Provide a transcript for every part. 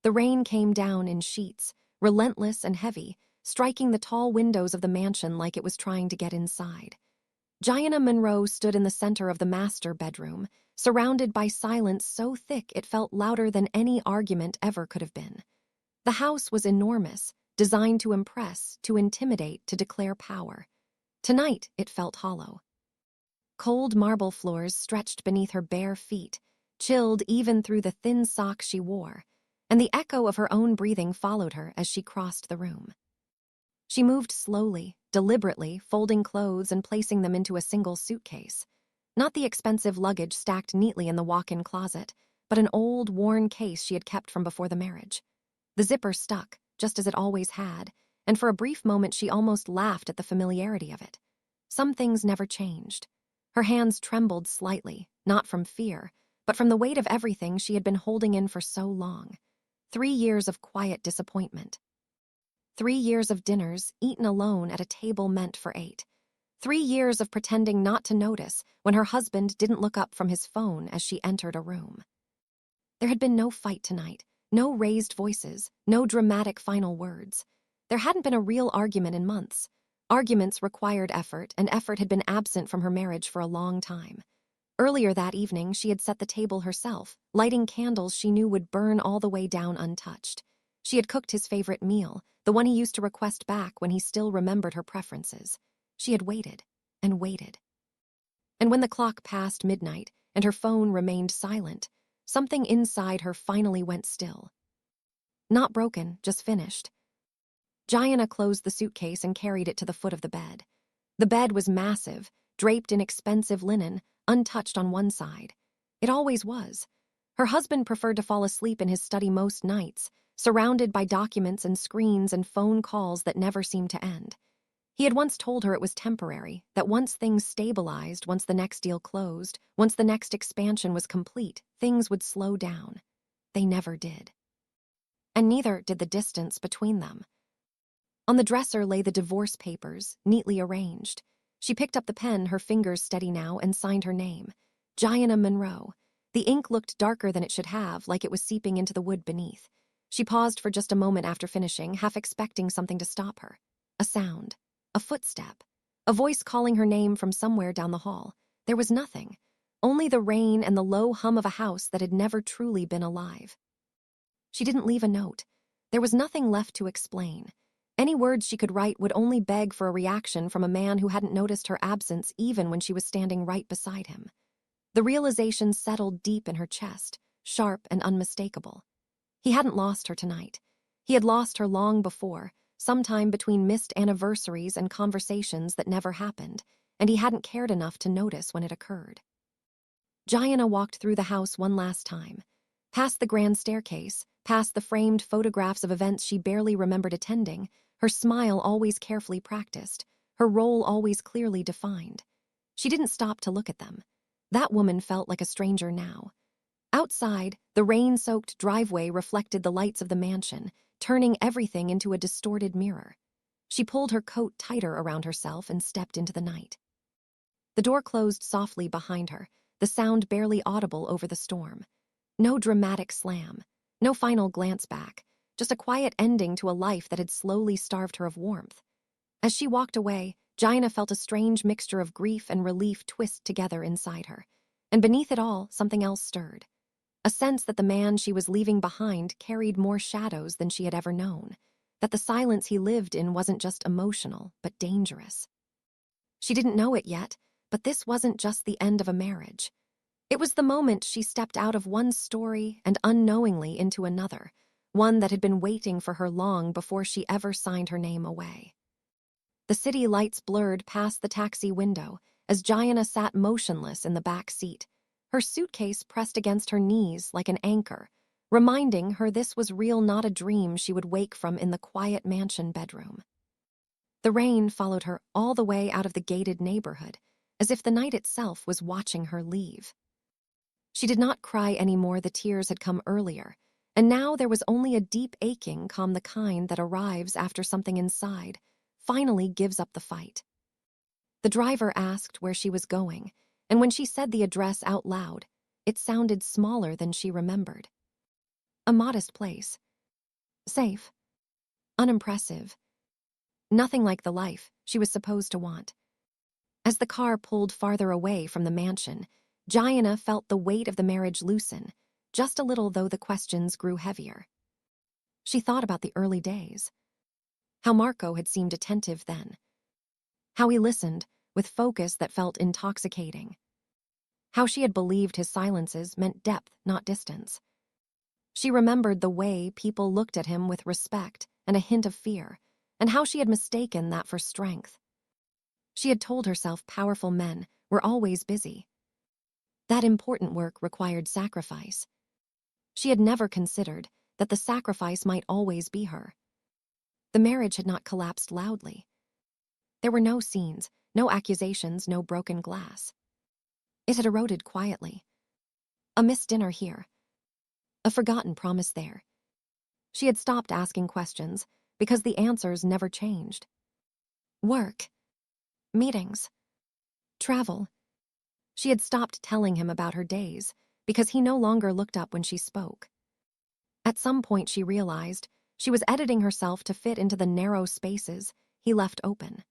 The rain came down in sheets, relentless and heavy, striking the tall windows of the mansion like it was trying to get inside. Gianna Monroe stood in the center of the master bedroom, surrounded by silence so thick it felt louder than any argument ever could have been. The house was enormous, designed to impress, to intimidate, to declare power. Tonight, it felt hollow. Cold marble floors stretched beneath her bare feet, chilled even through the thin socks she wore, and the echo of her own breathing followed her as she crossed the room. She moved slowly, deliberately, folding clothes and placing them into a single suitcase. Not the expensive luggage stacked neatly in the walk-in closet, but an old, worn case she had kept from before the marriage. The zipper stuck, just as it always had, and for a brief moment she almost laughed at the familiarity of it. Some things never changed. Her hands trembled slightly, not from fear, but from the weight of everything she had been holding in for so long. 3 years of quiet disappointment. 3 years of dinners eaten alone at a table meant for 8. 3 years of pretending not to notice when her husband didn't look up from his phone as she entered a room. There had been no fight tonight, no raised voices, no dramatic final words. There hadn't been a real argument in months. Arguments required effort, and effort had been absent from her marriage for a long time. Earlier that evening, she had set the table herself, lighting candles she knew would burn all the way down untouched. She had cooked his favorite meal, the one he used to request back when he still remembered her preferences. She had waited and waited. And when the clock passed midnight and her phone remained silent, something inside her finally went still. Not broken, just finished. Gianna closed the suitcase and carried it to the foot of the bed. The bed was massive, draped in expensive linen, untouched on one side. It always was. Her husband preferred to fall asleep in his study most nights, surrounded by documents and screens and phone calls that never seemed to end. He had once told her it was temporary, that once things stabilized, once the next deal closed, once the next expansion was complete, things would slow down. They never did. And neither did the distance between them. On the dresser lay the divorce papers, neatly arranged. She picked up the pen, her fingers steady now, and signed her name. Gianna Monroe. The ink looked darker than it should have, like it was seeping into the wood beneath. She paused for just a moment after finishing, half expecting something to stop her. A sound. A footstep. A voice calling her name from somewhere down the hall. There was nothing. Only the rain and the low hum of a house that had never truly been alive. She didn't leave a note. There was nothing left to explain. Any words she could write would only beg for a reaction from a man who hadn't noticed her absence even when she was standing right beside him. The realization settled deep in her chest, sharp and unmistakable. He hadn't lost her tonight. He had lost her long before, sometime between missed anniversaries and conversations that never happened, and he hadn't cared enough to notice when it occurred. Gianna walked through the house one last time, past the grand staircase, past the framed photographs of events she barely remembered attending, her smile always carefully practiced, her role always clearly defined. She didn't stop to look at them. That woman felt like a stranger now. Outside, the rain-soaked driveway reflected the lights of the mansion, turning everything into a distorted mirror. She pulled her coat tighter around herself and stepped into the night. The door closed softly behind her, the sound barely audible over the storm. No dramatic slam, no final glance back, just a quiet ending to a life that had slowly starved her of warmth. As she walked away, Gianna felt a strange mixture of grief and relief twist together inside her, and beneath it all, something else stirred. A sense that the man she was leaving behind carried more shadows than she had ever known, that the silence he lived in wasn't just emotional, but dangerous. She didn't know it yet, but this wasn't just the end of a marriage. It was the moment she stepped out of one story and unknowingly into another, one that had been waiting for her long before she ever signed her name away. The city lights blurred past the taxi window as Gianna sat motionless in the back seat, her suitcase pressed against her knees like an anchor, reminding her this was real, not a dream she would wake from in the quiet mansion bedroom. The rain followed her all the way out of the gated neighborhood, as if the night itself was watching her leave. She did not cry anymore, the tears had come earlier, and now there was only a deep aching, calm, the kind that arrives after something inside finally gives up the fight. The driver asked where she was going, and when she said the address out loud, it sounded smaller than she remembered. A modest place. Safe. Unimpressive. Nothing like the life she was supposed to want. As the car pulled farther away from the mansion, Gianna felt the weight of the marriage loosen, just a little though the questions grew heavier. She thought about the early days. How Marco had seemed attentive then. How he listened, with focus that felt intoxicating. How she had believed his silences meant depth, not distance. She remembered the way people looked at him with respect and a hint of fear, and how she had mistaken that for strength. She had told herself powerful men were always busy. That important work required sacrifice. She had never considered that the sacrifice might always be her. The marriage had not collapsed loudly. There were no scenes, no accusations, no broken glass. It had eroded quietly. A missed dinner here. A forgotten promise there. She had stopped asking questions because the answers never changed. Work. Meetings. Travel. She had stopped telling him about her days because he no longer looked up when she spoke. At some point she realized she was editing herself to fit into the narrow spaces he left open.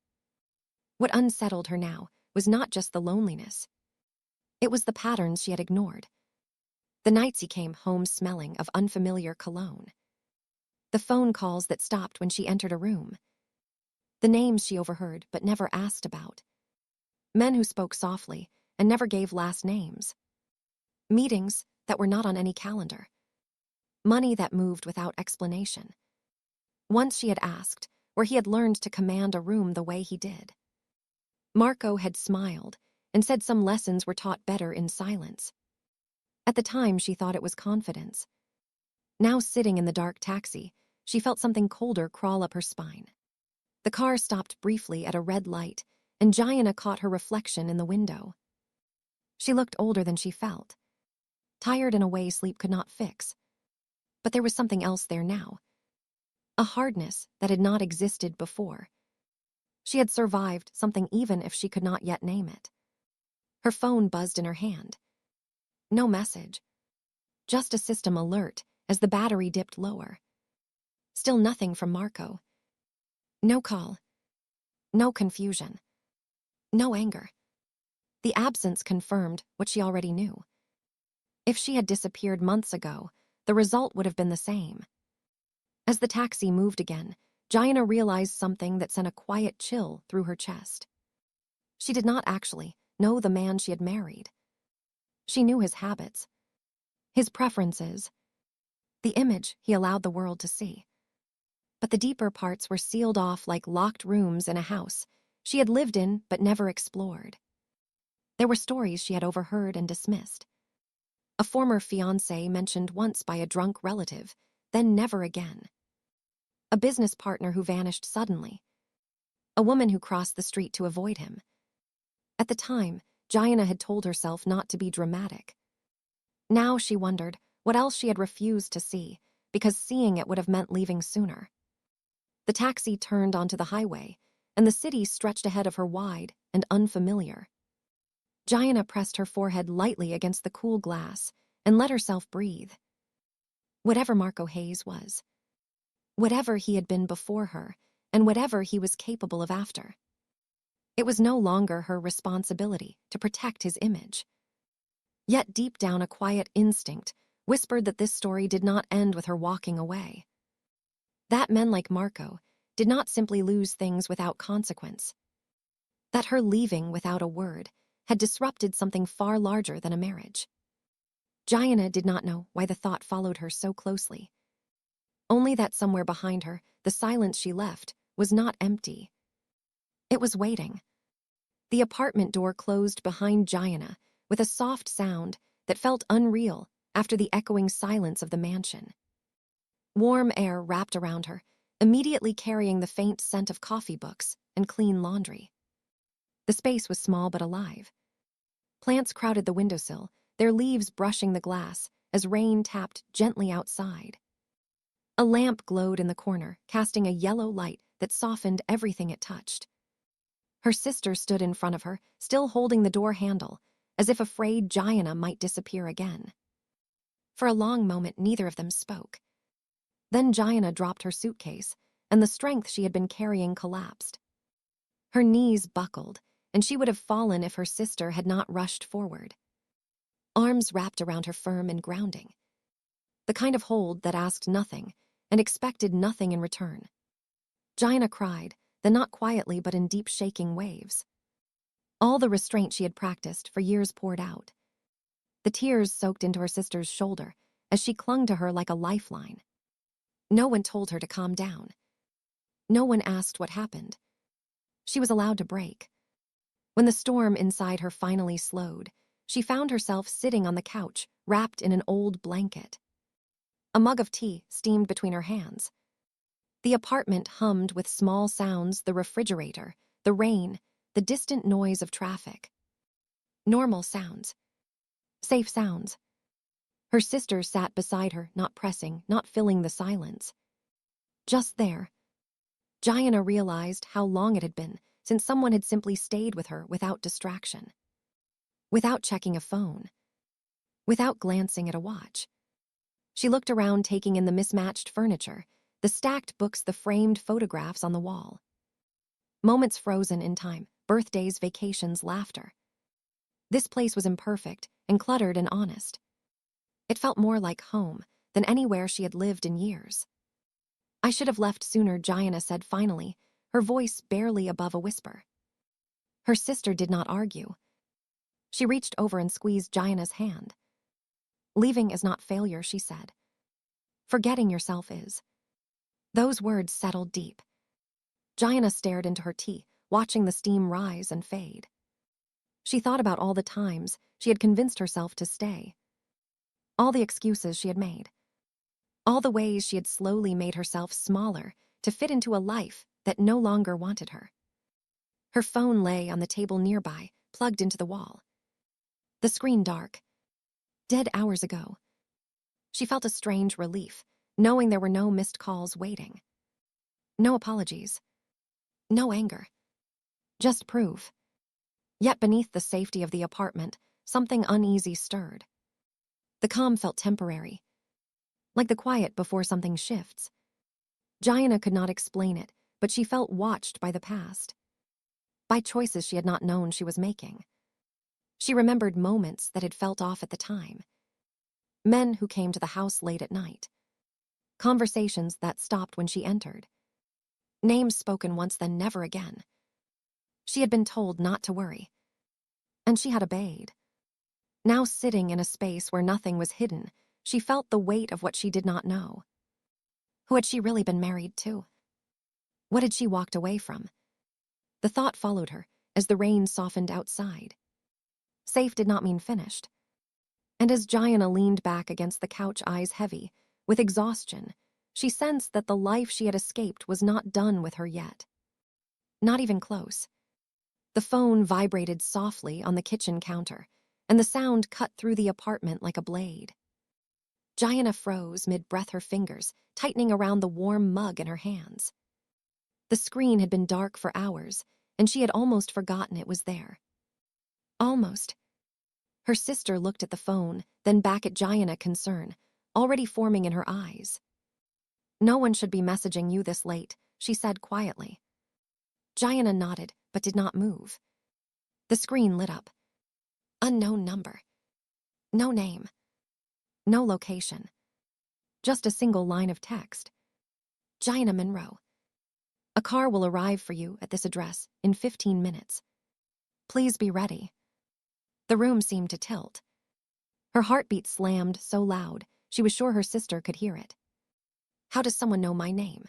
What unsettled her now was not just the loneliness. It was the patterns she had ignored. The nights he came home smelling of unfamiliar cologne. The phone calls that stopped when she entered a room. The names she overheard but never asked about. Men who spoke softly and never gave last names. Meetings that were not on any calendar. Money that moved without explanation. Once she had asked where he had learned to command a room the way he did. Marco had smiled and said some lessons were taught better in silence. At the time, she thought it was confidence. Now, sitting in the dark taxi, she felt something colder crawl up her spine. The car stopped briefly at a red light, and Gianna caught her reflection in the window. She looked older than she felt, tired in a way sleep could not fix. But there was something else there now. A hardness that had not existed before. She had survived something even if she could not yet name it. Her phone buzzed in her hand. No message. Just a system alert as the battery dipped lower. Still nothing from Marco. No call. No confusion. No anger. The absence confirmed what she already knew. If she had disappeared months ago, the result would have been the same. As the taxi moved again, Gianna realized something that sent a quiet chill through her chest. She did not actually know the man she had married. She knew his habits, his preferences, the image he allowed the world to see. But the deeper parts were sealed off like locked rooms in a house she had lived in but never explored. There were stories she had overheard and dismissed. A former fiancé mentioned once by a drunk relative, then never again. A business partner who vanished suddenly. A woman who crossed the street to avoid him. At the time, Gianna had told herself not to be dramatic. Now she wondered what else she had refused to see, because seeing it would have meant leaving sooner. The taxi turned onto the highway, and the city stretched ahead of her wide and unfamiliar. Gianna pressed her forehead lightly against the cool glass and let herself breathe. Whatever Marco Hayes was. Whatever he had been before her, and whatever he was capable of after. It was no longer her responsibility to protect his image. Yet deep down a quiet instinct whispered that this story did not end with her walking away. That men like Marco did not simply lose things without consequence. That her leaving without a word had disrupted something far larger than a marriage. Gianna did not know why the thought followed her so closely. Only that somewhere behind her, the silence she left was not empty. It was waiting. The apartment door closed behind Gianna with a soft sound that felt unreal after the echoing silence of the mansion. Warm air wrapped around her, immediately carrying the faint scent of coffee books and clean laundry. The space was small but alive. Plants crowded the windowsill, their leaves brushing the glass as rain tapped gently outside. A lamp glowed in the corner, casting a yellow light that softened everything it touched. Her sister stood in front of her, still holding the door handle, as if afraid Gianna might disappear again. For a long moment, neither of them spoke. Then Gianna dropped her suitcase, and the strength she had been carrying collapsed. Her knees buckled, and she would have fallen if her sister had not rushed forward. Arms wrapped around her firm and grounding. The kind of hold that asked nothing and expected nothing in return. Gianna cried, then not quietly but in deep shaking waves. All the restraint she had practiced for years poured out. The tears soaked into her sister's shoulder as she clung to her like a lifeline. No one told her to calm down. No one asked what happened. She was allowed to break. When the storm inside her finally slowed, she found herself sitting on the couch, wrapped in an old blanket. A mug of tea steamed between her hands. The apartment hummed with small sounds: the refrigerator, the rain, the distant noise of traffic. Normal sounds. Safe sounds. Her sister sat beside her, not pressing, not filling the silence. Just there. Gianna realized how long it had been since someone had simply stayed with her without distraction. Without checking a phone. Without glancing at a watch. She looked around, taking in the mismatched furniture, the stacked books, the framed photographs on the wall. Moments frozen in time, birthdays, vacations, laughter. This place was imperfect and cluttered and honest. It felt more like home than anywhere she had lived in years. "I should have left sooner," Gianna said finally, her voice barely above a whisper. Her sister did not argue. She reached over and squeezed Gianna's hand. "Leaving is not failure," she said. "Forgetting yourself is." Those words settled deep. Gianna stared into her tea, watching the steam rise and fade. She thought about all the times she had convinced herself to stay. All the excuses she had made. All the ways she had slowly made herself smaller to fit into a life that no longer wanted her. Her phone lay on the table nearby, plugged into the wall. The screen dark. Dead hours ago. She felt a strange relief, knowing there were no missed calls waiting. No apologies. No anger. Just proof. Yet beneath the safety of the apartment, something uneasy stirred. The calm felt temporary, like the quiet before something shifts. Gianna could not explain it, but she felt watched by the past. By choices she had not known she was making. She remembered moments that had felt off at the time. Men who came to the house late at night. Conversations that stopped when she entered. Names spoken once, then never again. She had been told not to worry. And she had obeyed. Now, sitting in a space where nothing was hidden, she felt the weight of what she did not know. Who had she really been married to? What had she walked away from? The thought followed her as the rain softened outside. Safe did not mean finished. And as Gianna leaned back against the couch, eyes heavy with exhaustion, she sensed that the life she had escaped was not done with her yet. Not even close. The phone vibrated softly on the kitchen counter, and the sound cut through the apartment like a blade. Gianna froze mid-breath, her fingers tightening around the warm mug in her hands. The screen had been dark for hours, and she had almost forgotten it was there. Almost. Her sister looked at the phone, then back at Gianna, concern already forming in her eyes. "No one should be messaging you this late," she said quietly. Gianna nodded, but did not move. The screen lit up. Unknown number. No name. No location. Just a single line of text. "Gianna Monroe. A car will arrive for you at this address in 15 minutes. Please be ready." The room seemed to tilt. Her heartbeat slammed so loud she was sure her sister could hear it. How does someone know my name?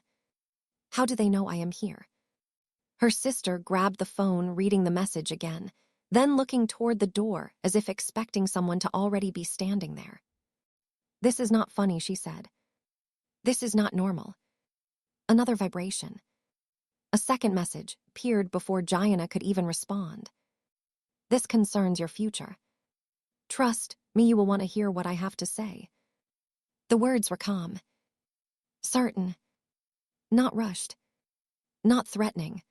How do they know I am here? Her sister grabbed the phone, reading the message again, then looking toward the door as if expecting someone to already be standing there. "This is not funny," she said. "This is not normal." Another vibration. A second message appeared before Gianna could even respond. "This concerns your future. Trust me, you will want to hear what I have to say." The words were calm. Certain. Not rushed. Not threatening.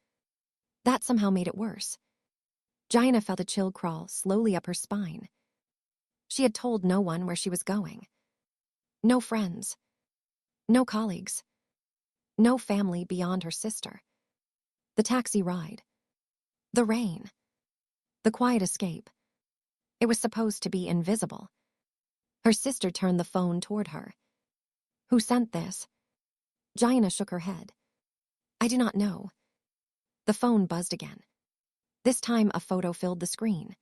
That somehow made it worse. Gianna felt a chill crawl slowly up her spine. She had told no one where she was going. No friends. No colleagues. No family beyond her sister. The taxi ride. The rain. The quiet escape. It was supposed to be invisible. Her sister turned the phone toward her. Who sent this? Jaina shook her head. I do not know. The phone buzzed again. This time a photo filled the screen.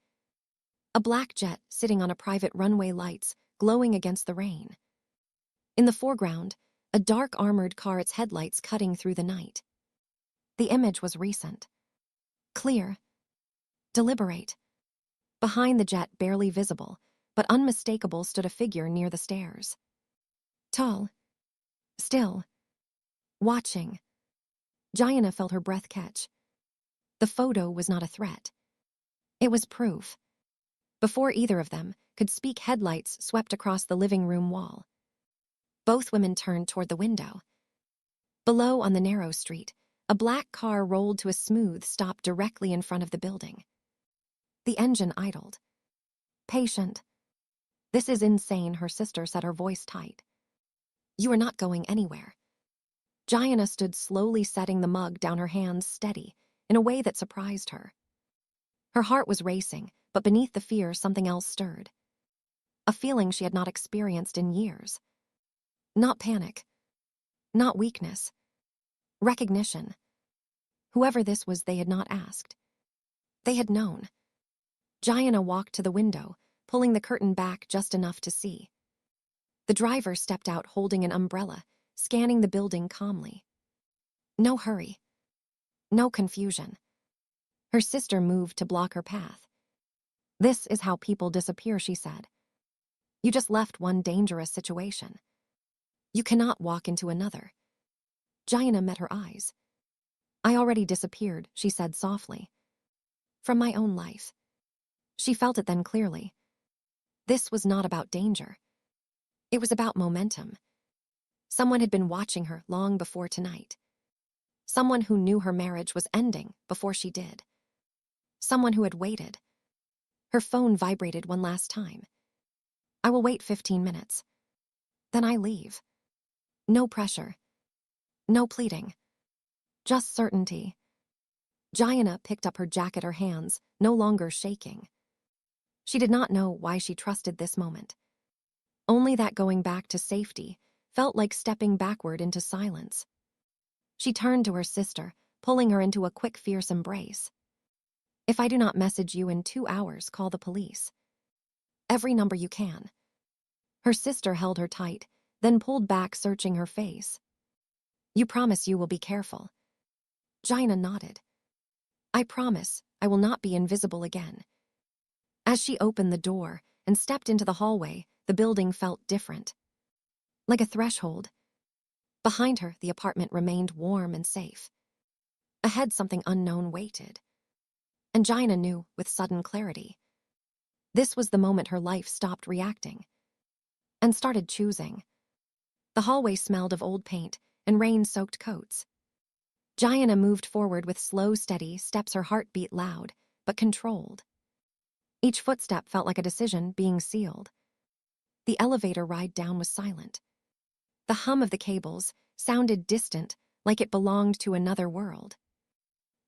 A black jet sitting on a private runway, lights glowing against the rain. In the foreground, a dark armored car, its headlights cutting through the night. The image was recent. Clear. Deliberate. Behind the jet, barely visible, but unmistakable, stood a figure near the stairs. Tall. Still. Watching. Jaina felt her breath catch. The photo was not a threat. It was proof. Before either of them could speak, headlights swept across the living room wall. Both women turned toward the window. Below, on the narrow street, a black car rolled to a smooth stop directly in front of the building. The engine idled. Patient. This is insane, her sister said, her voice tight. You are not going anywhere. Jaina stood slowly, setting the mug down, her hands steady, in a way that surprised her. Her heart was racing, but beneath the fear something else stirred. A feeling she had not experienced in years. Not panic. Not weakness. Recognition. Whoever this was, they had not asked. They had known. Jaina walked to the window, pulling the curtain back just enough to see. The driver stepped out holding an umbrella, scanning the building calmly. No hurry. No confusion. Her sister moved to block her path. This is how people disappear, she said. You just left one dangerous situation. You cannot walk into another. Jaina met her eyes. I already disappeared, she said softly. From my own life. She felt it then clearly. This was not about danger. It was about momentum. Someone had been watching her long before tonight. Someone who knew her marriage was ending before she did. Someone who had waited. Her phone vibrated one last time. I will wait 15 minutes. Then I leave. No pressure. No pleading. Just certainty. Jaina picked up her jacket, her hands no longer shaking. She did not know why she trusted this moment. Only that going back to safety felt like stepping backward into silence. She turned to her sister, pulling her into a quick, fierce embrace. If I do not message you in 2 hours, call the police. Every number you can. Her sister held her tight, then pulled back, searching her face. You promise you will be careful? Jaina nodded. I promise I will not be invisible again. As she opened the door and stepped into the hallway, the building felt different. Like a threshold. Behind her, the apartment remained warm and safe. Ahead, something unknown waited. And Jaina knew with sudden clarity. This was the moment her life stopped reacting and started choosing. The hallway smelled of old paint and rain-soaked coats. Jaina moved forward with slow, steady steps, her heart beat loud, but controlled. Each footstep felt like a decision being sealed. The elevator ride down was silent. The hum of the cables sounded distant, like it belonged to another world.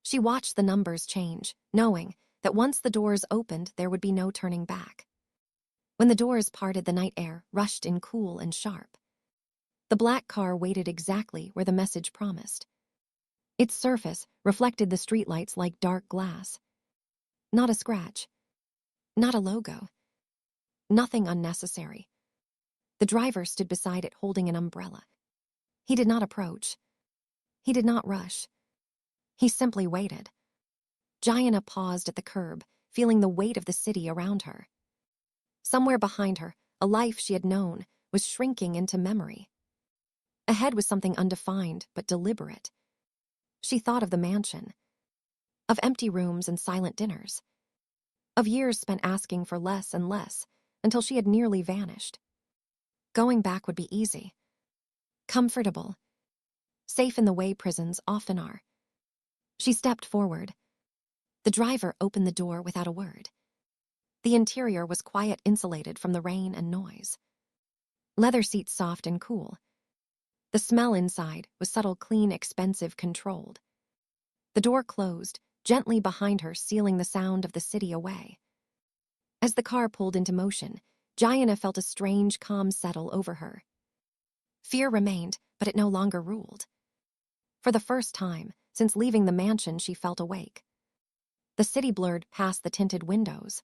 She watched the numbers change, knowing that once the doors opened, there would be no turning back. When the doors parted, the night air rushed in cool and sharp. The black car waited exactly where the message promised. Its surface reflected the streetlights like dark glass. Not a scratch. Not a logo. Nothing unnecessary. The driver stood beside it holding an umbrella. He did not approach. He did not rush. He simply waited. Jaina paused at the curb, feeling the weight of the city around her. Somewhere behind her, a life she had known was shrinking into memory. Ahead was something undefined but deliberate. She thought of the mansion, of empty rooms and silent dinners, of years spent asking for less and less until she had nearly vanished. Going back would be easy, comfortable, safe in the way prisons often are. She stepped forward. The driver opened the door without a word. The interior was quiet, insulated from the rain and noise. Leather seats soft and cool. The smell inside was subtle, clean, expensive, controlled. The door closed, gently behind her, sealing the sound of the city away. As the car pulled into motion, Gianna felt a strange calm settle over her. Fear remained, but it no longer ruled. For the first time, since leaving the mansion, she felt awake. The city blurred past the tinted windows.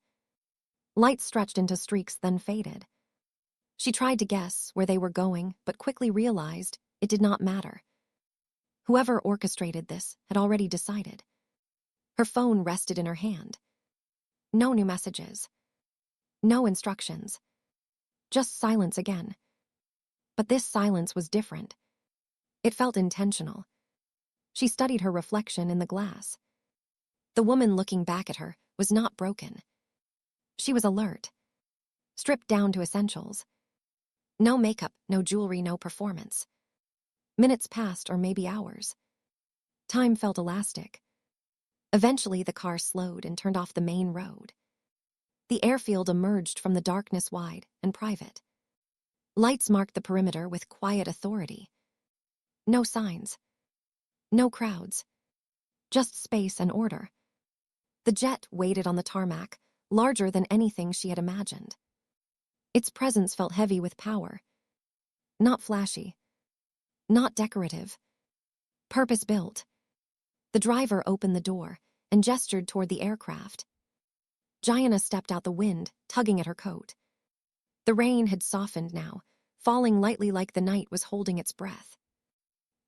Lights stretched into streaks, then faded. She tried to guess where they were going, but quickly realized it did not matter. Whoever orchestrated this had already decided. Her phone rested in her hand. No new messages. No instructions. Just silence again. But this silence was different. It felt intentional. She studied her reflection in the glass. The woman looking back at her was not broken. She was alert. Stripped down to essentials. No makeup, no jewelry, no performance. Minutes passed, or maybe hours. Time felt elastic. Eventually, the car slowed and turned off the main road. The airfield emerged from the darkness, wide and private. Lights marked the perimeter with quiet authority. No signs. No crowds. Just space and order. The jet waited on the tarmac, larger than anything she had imagined. Its presence felt heavy with power. Not flashy. Not decorative. Purpose-built. The driver opened the door and gestured toward the aircraft. Gianna stepped out the wind, tugging at her coat. The rain had softened now, falling lightly like the night was holding its breath.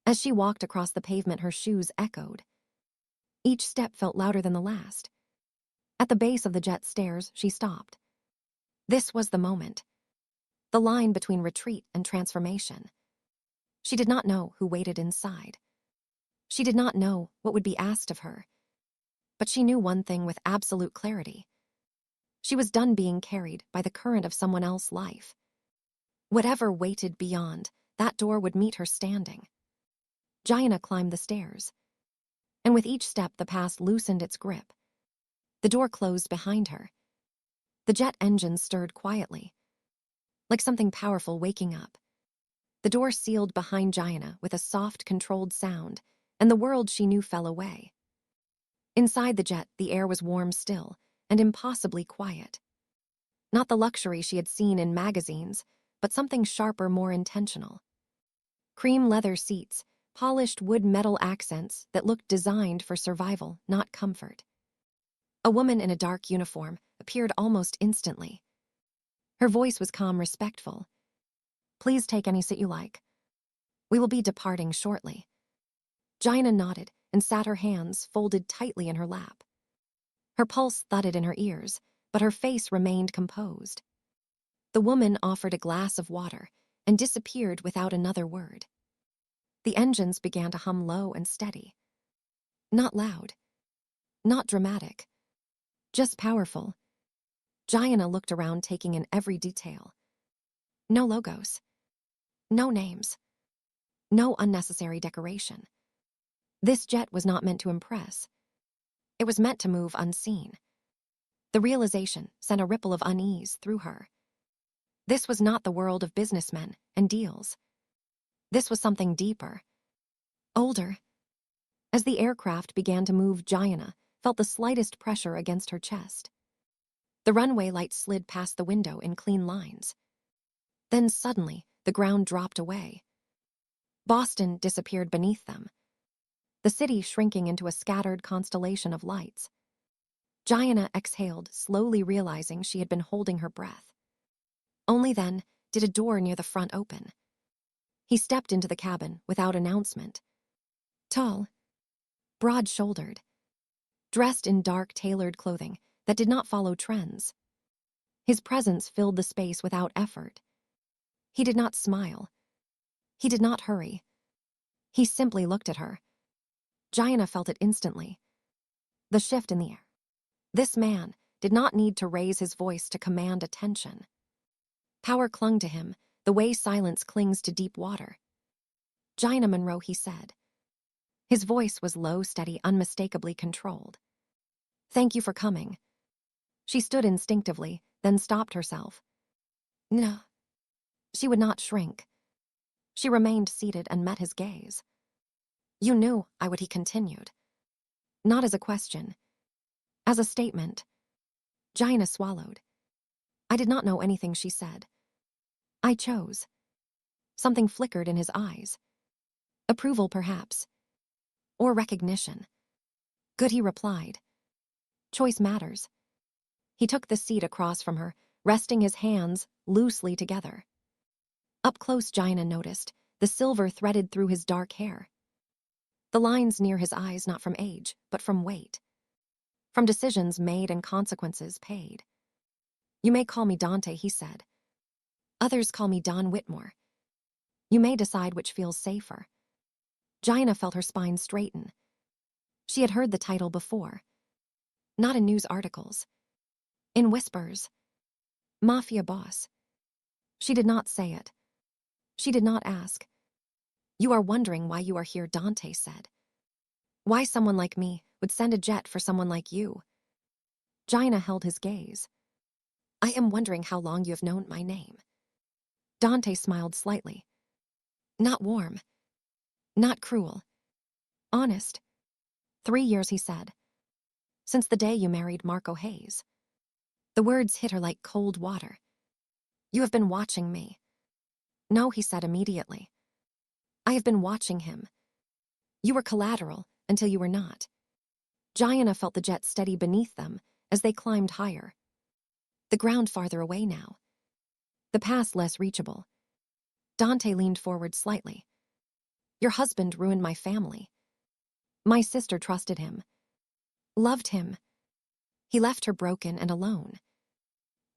As she walked across the pavement, her shoes echoed. Each step felt louder than the last. At the base of the jet stairs, she stopped. This was the moment. The line between retreat and transformation. She did not know who waited inside. She did not know what would be asked of her. But she knew one thing with absolute clarity. She was done being carried by the current of someone else's life. Whatever waited beyond, that door would meet her standing. Gianna climbed the stairs. And with each step, the past loosened its grip. The door closed behind her. The jet engine stirred quietly, like something powerful waking up. The door sealed behind Gianna with a soft, controlled sound, and the world she knew fell away. Inside the jet, the air was warm still, and impossibly quiet. Not the luxury she had seen in magazines, but something sharper, more intentional. Cream leather seats, polished wood metal accents that looked designed for survival, not comfort. A woman in a dark uniform appeared almost instantly. Her voice was calm, respectful. "Please take any seat you like. We will be departing shortly." Gianna nodded and sat, her hands folded tightly in her lap. Her pulse thudded in her ears, but her face remained composed. The woman offered a glass of water and disappeared without another word. The engines began to hum low and steady. Not loud. Not dramatic. Just powerful. Gianna looked around, taking in every detail. No logos. No names. No unnecessary decoration. This jet was not meant to impress. It was meant to move unseen. The realization sent a ripple of unease through her. This was not the world of businessmen and deals. This was something deeper. Older. As the aircraft began to move, Gianna felt the slightest pressure against her chest. The runway lights slid past the window in clean lines. Then suddenly, the ground dropped away. Boston disappeared beneath them. The city shrinking into a scattered constellation of lights. Gianna exhaled, slowly realizing she had been holding her breath. Only then did a door near the front open. He stepped into the cabin without announcement. Tall, broad-shouldered, dressed in dark, tailored clothing that did not follow trends. His presence filled the space without effort. He did not smile. He did not hurry. He simply looked at her. Gianna felt it instantly. The shift in the air. This man did not need to raise his voice to command attention. Power clung to him, the way silence clings to deep water. "Gianna Monroe," he said. His voice was low, steady, unmistakably controlled. "Thank you for coming." She stood instinctively, then stopped herself. No. She would not shrink. She remained seated and met his gaze. You knew I would, he continued. Not as a question. As a statement. Jaina swallowed. I did not know anything she said. I chose. Something flickered in his eyes. Approval, perhaps. Or recognition. Good, he replied. Choice matters. He took the seat across from her, resting his hands loosely together. Up close, Jaina noticed the silver threaded through his dark hair. The lines near his eyes, not from age, but from weight. From decisions made and consequences paid. You may call me Dante, he said. Others call me Don Whitmore. You may decide which feels safer. Jaina felt her spine straighten. She had heard the title before. Not in news articles. In whispers. Mafia boss. She did not say it. She did not ask. You are wondering why you are here, Dante said. Why someone like me would send a jet for someone like you. Jaina held his gaze. I am wondering how long you have known my name. Dante smiled slightly. Not warm. Not cruel. Honest. 3 years, he said. Since the day you married Marco Hayes. The words hit her like cold water. You have been watching me. No, he said immediately. I have been watching him. You were collateral until you were not. Jaina felt the jet steady beneath them as they climbed higher. The ground farther away now. The pass less reachable. Dante leaned forward slightly. Your husband ruined my family. My sister trusted him. Loved him. He left her broken and alone.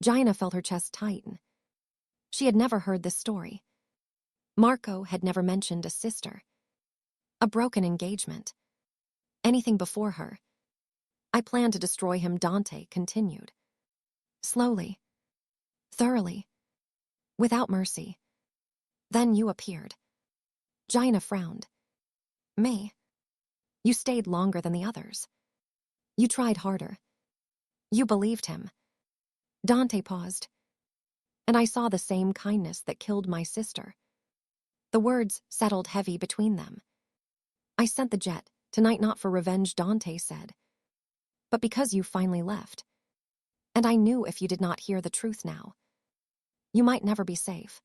Jaina felt her chest tighten. She had never heard this story. Marco had never mentioned a sister. A broken engagement. Anything before her. I plan to destroy him, Dante continued. Slowly. Thoroughly. Without mercy. Then you appeared. Jaina frowned. May. You stayed longer than the others. You tried harder. You believed him. Dante paused. And I saw the same kindness that killed my sister. The words settled heavy between them. I sent the jet, tonight not for revenge, Dante said. But because you finally left. And I knew if you did not hear the truth now, you might never be safe.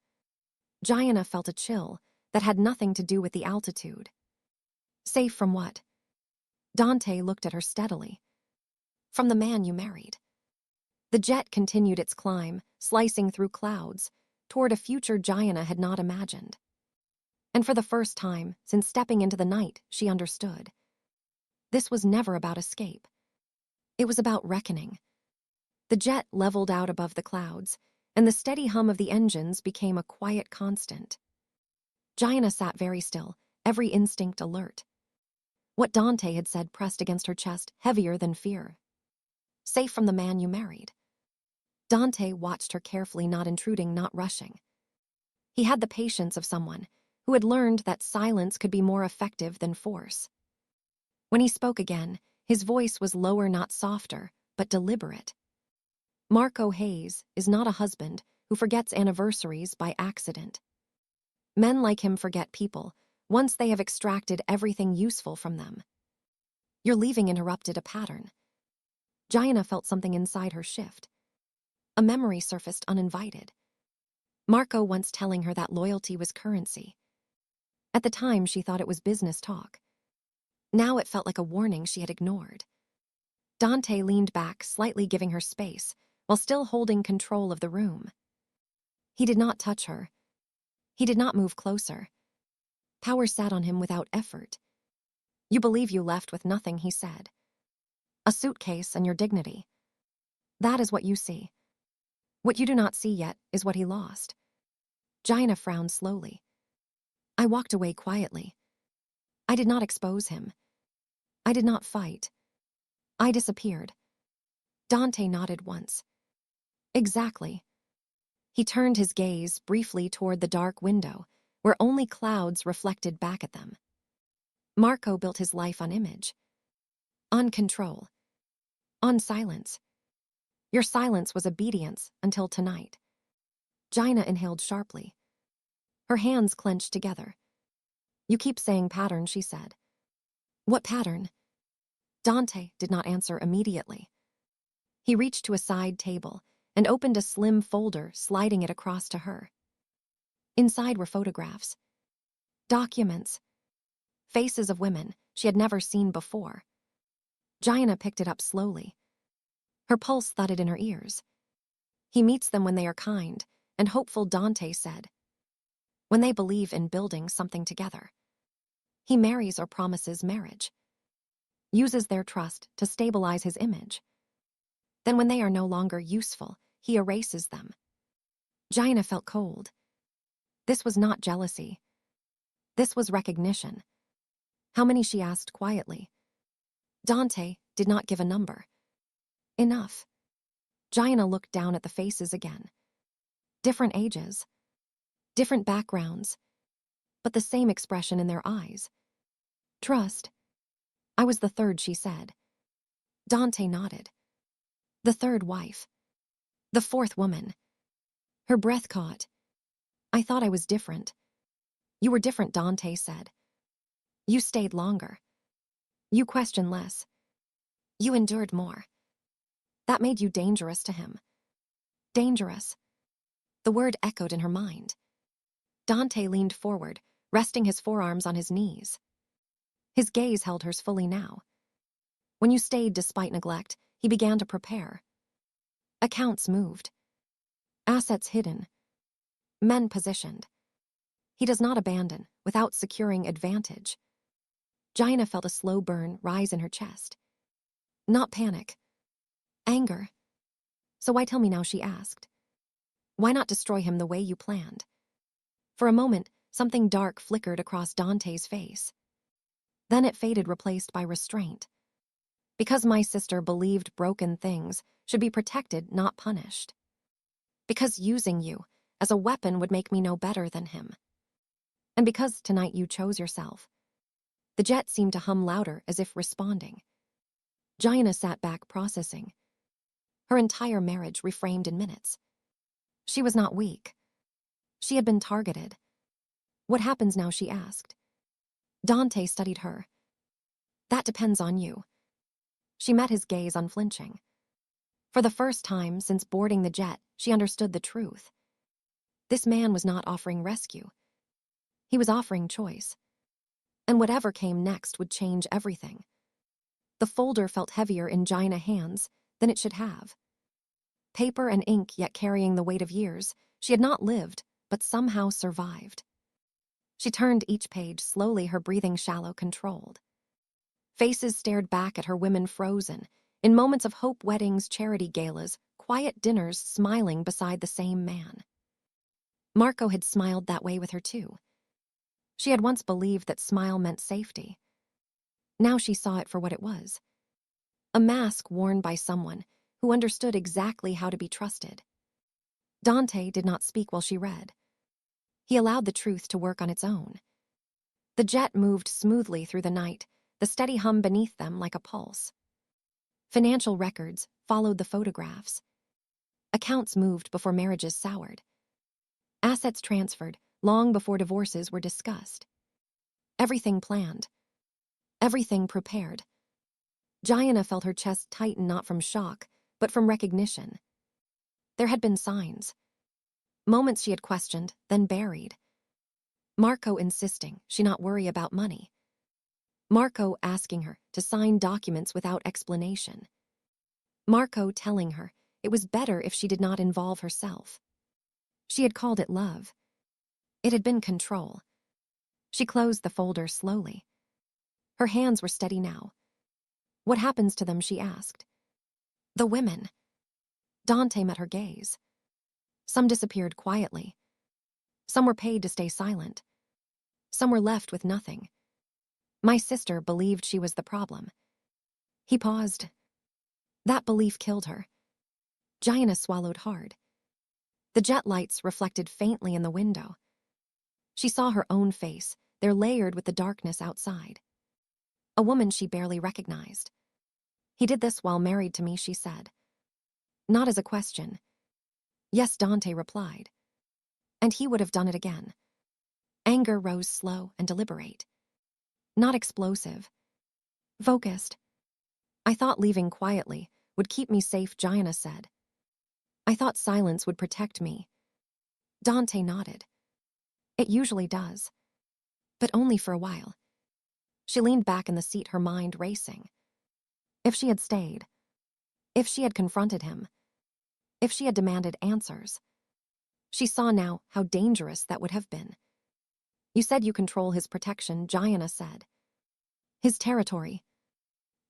Jaina felt a chill that had nothing to do with the altitude. Safe from what? Dante looked at her steadily. From the man you married. The jet continued its climb, slicing through clouds, toward a future Jaina had not imagined. And for the first time since stepping into the night, she understood. This was never about escape. It was about reckoning. The jet leveled out above the clouds, and the steady hum of the engines became a quiet constant. Jaina sat very still, every instinct alert. What Dante had said pressed against her chest, heavier than fear. Safe from the man you married. Dante watched her carefully, not intruding, not rushing. He had the patience of someone who had learned that silence could be more effective than force. When he spoke again, his voice was lower, not softer, but deliberate. Marco Hayes is not a husband who forgets anniversaries by accident. Men like him forget people once they have extracted everything useful from them. Your leaving interrupted a pattern. Jaina felt something inside her shift. A memory surfaced uninvited. Marco once telling her that loyalty was currency. At the time, she thought it was business talk. Now it felt like a warning she had ignored. Dante leaned back, slightly giving her space, while still holding control of the room. He did not touch her. He did not move closer. Power sat on him without effort. You believe you left with nothing, he said. A suitcase and your dignity. That is what you see. What you do not see yet is what he lost. Jaina frowned slowly. I walked away quietly. I did not expose him. I did not fight. I disappeared. Dante nodded once. Exactly. He turned his gaze briefly toward the dark window, where only clouds reflected back at them. Marco built his life on image. On control. On silence. Your silence was obedience until tonight. Jaina inhaled sharply. Her hands clenched together. You keep saying pattern, she said. What pattern? Dante did not answer immediately. He reached to a side table and opened a slim folder, sliding it across to her. Inside were photographs, documents, faces of women she had never seen before. Gianna picked it up slowly. Her pulse thudded in her ears. He meets them when they are kind and hopeful, Dante said. When they believe in building something together. He marries or promises marriage. Uses their trust to stabilize his image. Then when they are no longer useful, he erases them. Gianna felt cold. This was not jealousy. This was recognition. How many, she asked quietly. Dante did not give a number. Enough. Gianna looked down at the faces again. Different ages. Different backgrounds. But the same expression in their eyes. Trust. I was the third, she said. Dante nodded. The third wife. The fourth woman. Her breath caught. I thought I was different. You were different, Dante said. You stayed longer. You questioned less. You endured more. That made you dangerous to him. Dangerous. The word echoed in her mind. Dante leaned forward, resting his forearms on his knees. His gaze held hers fully now. When you stayed despite neglect, he began to prepare. Accounts moved. Assets hidden. Men positioned. He does not abandon without securing advantage. Gianna felt a slow burn rise in her chest. Not panic. Anger. So why tell me now, she asked. Why not destroy him the way you planned? For a moment, something dark flickered across Dante's face. Then it faded, replaced by restraint. Because my sister believed broken things should be protected, not punished. Because using you as a weapon would make me no better than him. And because tonight you chose yourself. The jet seemed to hum louder, as if responding. Gianna sat back, processing. Her entire marriage reframed in minutes. She was not weak. She had been targeted. What happens now, she asked. Dante studied her. That depends on you. She met his gaze, unflinching. For the first time since boarding the jet, she understood the truth. This man was not offering rescue. He was offering choice. And whatever came next would change everything. The folder felt heavier in Gianna's hands than it should have. Paper and ink, yet carrying the weight of years she had not lived, but somehow survived. She turned each page slowly, her breathing shallow, controlled. Faces stared back at her, women frozen, in moments of hope, weddings, charity galas, quiet dinners, smiling beside the same man. Marco had smiled that way with her too. She had once believed that smile meant safety. Now she saw it for what it was. A mask worn by someone who understood exactly how to be trusted. Dante did not speak while she read. He allowed the truth to work on its own. The jet moved smoothly through the night, the steady hum beneath them like a pulse. Financial records followed the photographs. Accounts moved before marriages soured. Assets transferred long before divorces were discussed. Everything planned. Everything prepared. Gianna felt her chest tighten, not from shock, but from recognition. There had been signs. Moments she had questioned, then buried. Marco insisting she not worry about money. Marco asking her to sign documents without explanation. Marco telling her it was better if she did not involve herself. She had called it love. It had been control. She closed the folder slowly. Her hands were steady now. What happens to them, she asked. The women. Dante met her gaze. Some disappeared quietly. Some were paid to stay silent. Some were left with nothing. My sister believed she was the problem. He paused. That belief killed her. Gianna swallowed hard. The jet lights reflected faintly in the window. She saw her own face, there layered with the darkness outside. A woman she barely recognized. He did this while married to me, she said. Not as a question. Yes, Dante replied. And he would have done it again. Anger rose slow and deliberate. Not explosive. Focused. I thought leaving quietly would keep me safe, Gianna said. I thought silence would protect me. Dante nodded. It usually does. But only for a while. She leaned back in the seat, her mind racing. If she had stayed. If she had confronted him. If she had demanded answers. She saw now how dangerous that would have been. You said you control his protection, Gianna said. His territory.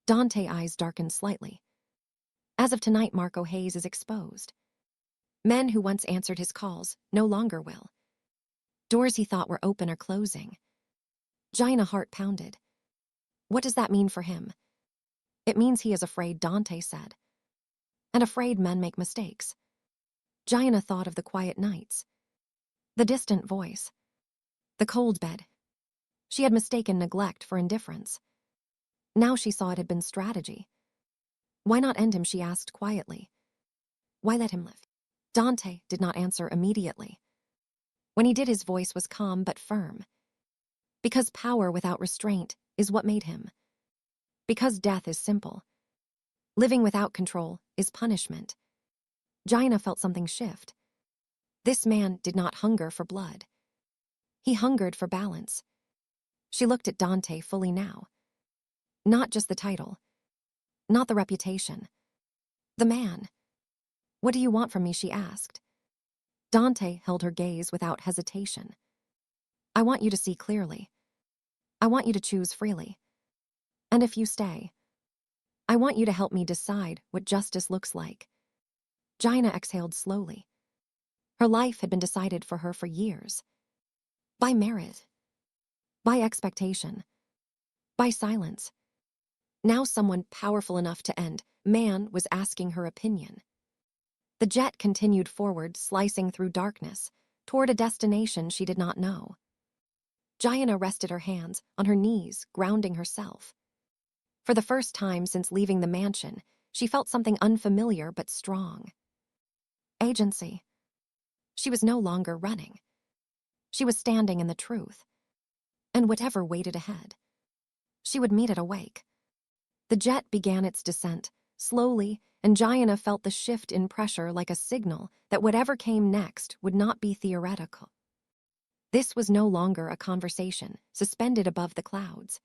Dante's eyes darkened slightly. As of tonight, Marco Hayes is exposed. Men who once answered his calls no longer will. Doors he thought were open are closing. Gianna's heart pounded. What does that mean for him? It means he is afraid, Dante said. And afraid men make mistakes. Gianna thought of the quiet nights. The distant voice. The cold bed. She had mistaken neglect for indifference. Now she saw it had been strategy. Why not end him, she asked quietly. Why let him live? Dante did not answer immediately. When he did, his voice was calm but firm. Because power without restraint is what made him. Because death is simple. Living without control is punishment. Gianna felt something shift. This man did not hunger for blood. He hungered for balance. She looked at Dante fully now. Not just the title. Not the reputation. The man. What do you want from me, she asked. Dante held her gaze without hesitation. I want you to see clearly. I want you to choose freely. And if you stay, I want you to help me decide what justice looks like. Gianna exhaled slowly. Her life had been decided for her for years. By merit. By expectation. By silence. Now someone powerful enough to end man was asking her opinion. The jet continued forward, slicing through darkness, toward a destination she did not know. Gianna rested her hands on her knees, grounding herself. For the first time since leaving the mansion, she felt something unfamiliar but strong. Agency. She was no longer running. She was standing in the truth. And whatever waited ahead, she would meet it awake. The jet began its descent, slowly, and Gianna felt the shift in pressure like a signal that whatever came next would not be theoretical. This was no longer a conversation suspended above the clouds.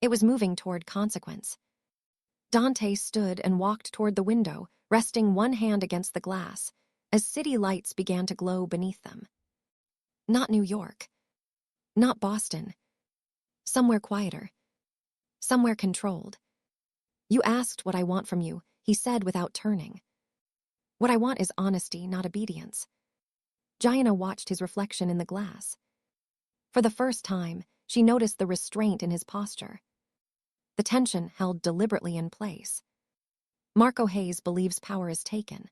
It was moving toward consequence. Dante stood and walked toward the window, resting one hand against the glass, as city lights began to glow beneath them. Not New York. Not Boston. Somewhere quieter. Somewhere controlled. You asked what I want from you, he said without turning. What I want is honesty, not obedience. Gianna watched his reflection in the glass. For the first time, she noticed the restraint in his posture. The tension held deliberately in place. Marco Hayes believes power is taken.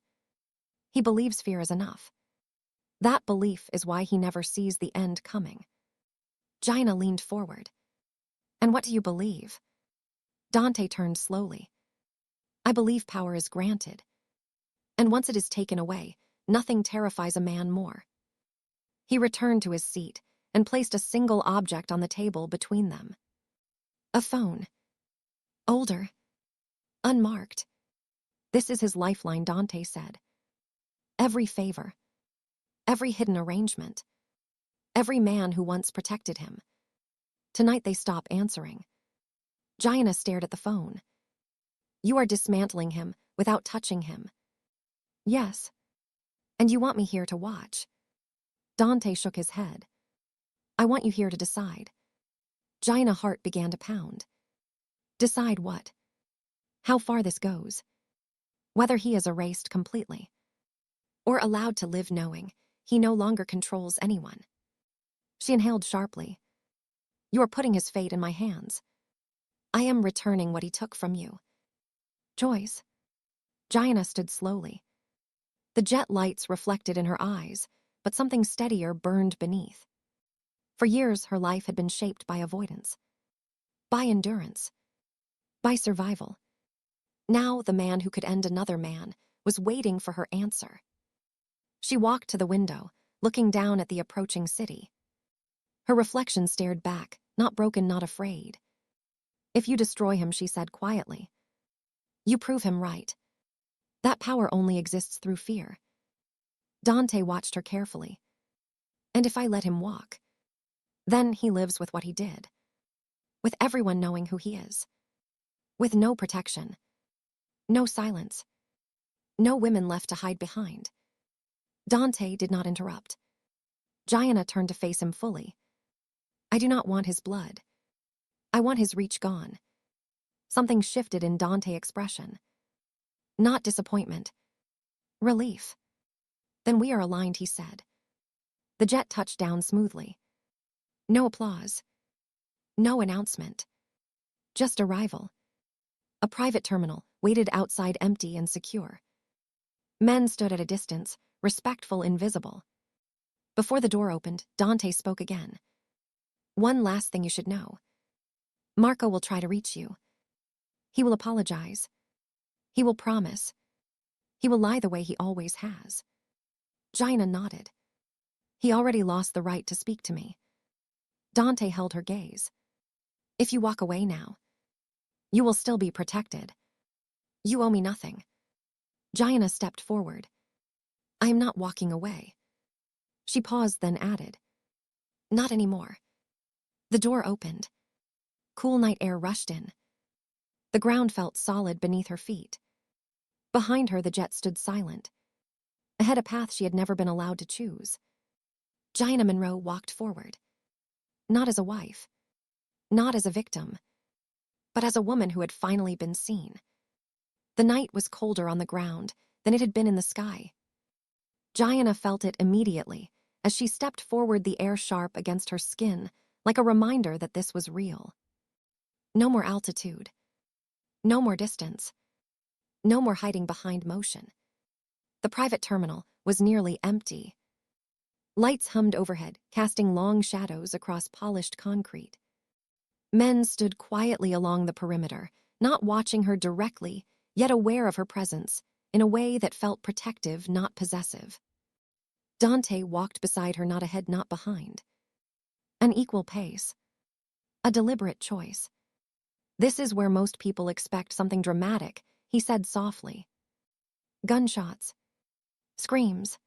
He believes fear is enough. That belief is why he never sees the end coming. Gianna leaned forward. And what do you believe? Dante turned slowly. I believe power is granted. And once it is taken away, nothing terrifies a man more. He returned to his seat and placed a single object on the table between them. A phone. Older. Unmarked. This is his lifeline, Dante said. Every favor. Every hidden arrangement. Every man who once protected him. Tonight they stop answering. Gianna stared at the phone. You are dismantling him without touching him. Yes. And you want me here to watch. Dante shook his head. I want you here to decide. Gianna's heart began to pound. Decide what? How far this goes. Whether he is erased completely. Or allowed to live knowing he no longer controls anyone. She inhaled sharply. You are putting his fate in my hands. I am returning what he took from you. Joyce. Gianna stood slowly. The jet lights reflected in her eyes, but something steadier burned beneath. For years, her life had been shaped by avoidance. By endurance. By survival. Now, the man who could end another man was waiting for her answer. She walked to the window, looking down at the approaching city. Her reflection stared back, not broken, not afraid. If you destroy him, she said quietly, you prove him right. That power only exists through fear. Dante watched her carefully. And if I let him walk? Then he lives with what he did. With everyone knowing who he is. With no protection. No silence. No women left to hide behind. Dante did not interrupt. Gianna turned to face him fully. I do not want his blood. I want his reach gone. Something shifted in Dante's expression. Not disappointment. Relief. Then we are aligned, he said. The jet touched down smoothly. No applause. No announcement. Just arrival. A private terminal waited outside, empty and secure. Men stood at a distance, respectful, invisible. Before the door opened, Dante spoke again. One last thing you should know. Marco will try to reach you. He will apologize. He will promise. He will lie the way he always has. Gina nodded. He already lost the right to speak to me. Dante held her gaze. If you walk away now, you will still be protected. You owe me nothing. Gina stepped forward. I am not walking away. She paused, then added, not anymore. The door opened. Cool night air rushed in. The ground felt solid beneath her feet. Behind her, the jet stood silent. Ahead, a path she had never been allowed to choose. Gina Monroe walked forward. Not as a wife. Not as a victim. But as a woman who had finally been seen. The night was colder on the ground than it had been in the sky. Gina felt it immediately as she stepped forward, the air sharp against her skin, like a reminder that this was real. No more altitude. No more distance. No more hiding behind motion. The private terminal was nearly empty. Lights hummed overhead, casting long shadows across polished concrete. Men stood quietly along the perimeter, not watching her directly, yet aware of her presence, in a way that felt protective, not possessive. Dante walked beside her, not ahead, not behind. An equal pace. A deliberate choice. This is where most people expect something dramatic, he said softly. Gunshots. Screams.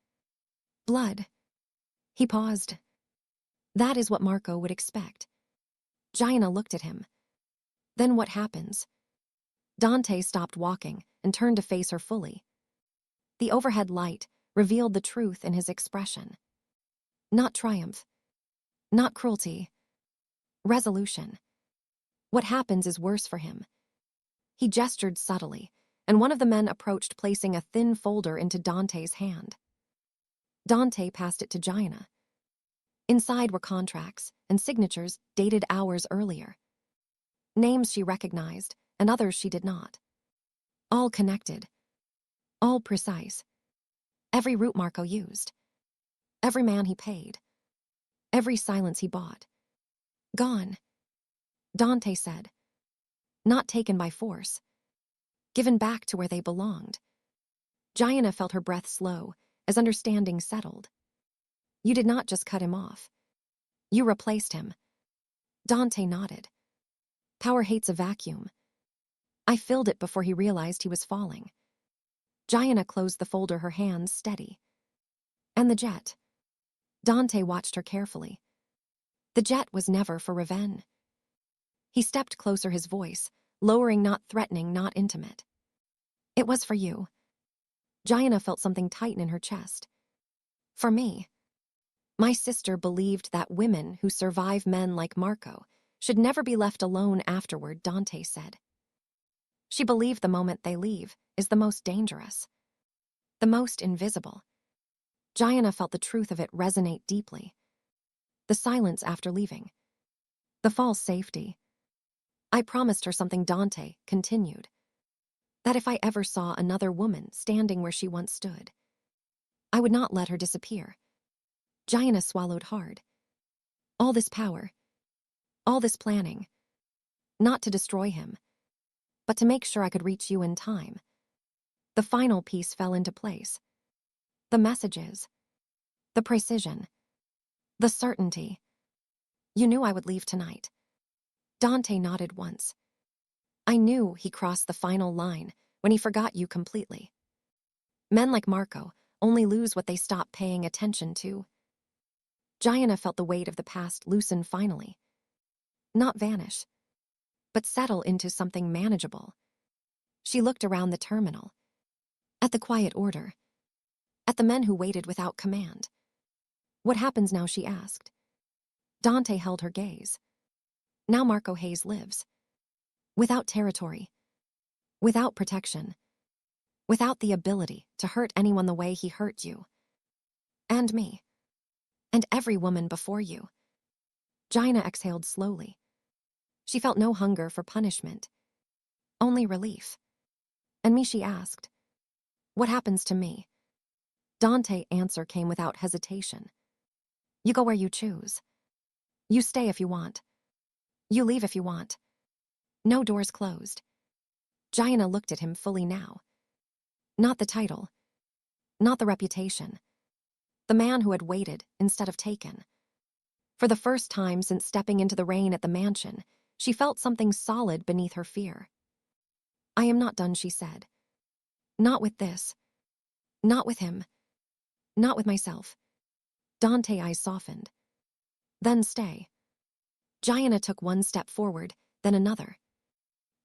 Blood. He paused. That is what Marco would expect. Gina looked at him. Then what happens? Dante stopped walking and turned to face her fully. The overhead light revealed the truth in his expression. Not triumph. Not cruelty. Resolution. What happens is worse for him. He gestured subtly, and one of the men approached, placing a thin folder into Dante's hand. Dante passed it to Gina. Inside were contracts and signatures dated hours earlier. Names she recognized, and others she did not. All connected. All precise. Every route Marco used. Every man he paid. Every silence he bought. Gone. Dante said. Not taken by force. Given back to where they belonged. Gina felt her breath slow as understanding settled. You did not just cut him off. You replaced him. Dante nodded. Power hates a vacuum. I filled it before he realized he was falling. Gina closed the folder, her hands steady. And the jet. Dante watched her carefully. The jet was never for revenge. He stepped closer, his voice, lowering, not threatening, not intimate. It was for you. Gina felt something tighten in her chest. For me. My sister believed that women who survive men like Marco should never be left alone afterward, Dante said. She believed the moment they leave is the most dangerous. The most invisible. Gina felt the truth of it resonate deeply. The silence after leaving. The false safety. I promised her something, Dante continued. That if I ever saw another woman standing where she once stood, I would not let her disappear. Gina swallowed hard. All this power. All this planning. Not to destroy him, but to make sure I could reach you in time. The final piece fell into place. The messages. The precision. The certainty. You knew I would leave tonight. Dante nodded once. I knew he crossed the final line when he forgot you completely. Men like Marco only lose what they stop paying attention to. Gianna felt the weight of the past loosen finally. Not vanish, but settle into something manageable. She looked around the terminal. At the quiet order. At the men who waited without command. What happens now, she asked. Dante held her gaze. Now Marco Hayes lives. Without territory. Without protection. Without the ability to hurt anyone the way he hurt you. And me. And every woman before you. Gianna exhaled slowly. She felt no hunger for punishment. Only relief. And me, she asked. What happens to me? Dante's answer came without hesitation. You go where you choose. You stay if you want. You leave if you want. No doors closed. Gianna looked at him fully now. Not the title. Not the reputation. The man who had waited instead of taken. For the first time since stepping into the rain at the mansion, she felt something solid beneath her fear. I am not done, she said. Not with this. Not with him. Not with myself. Dante's eyes softened. Then stay. Gianna took one step forward, then another.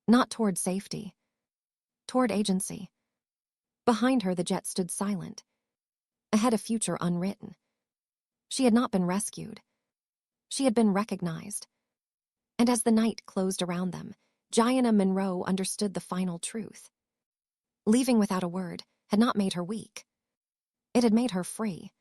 Not toward safety. Toward agency. Behind her, the jet stood silent. Ahead, a future unwritten. She had not been rescued. She had been recognized. And as the night closed around them, Gianna Monroe understood the final truth. Leaving without a word had not made her weak. It had made her free.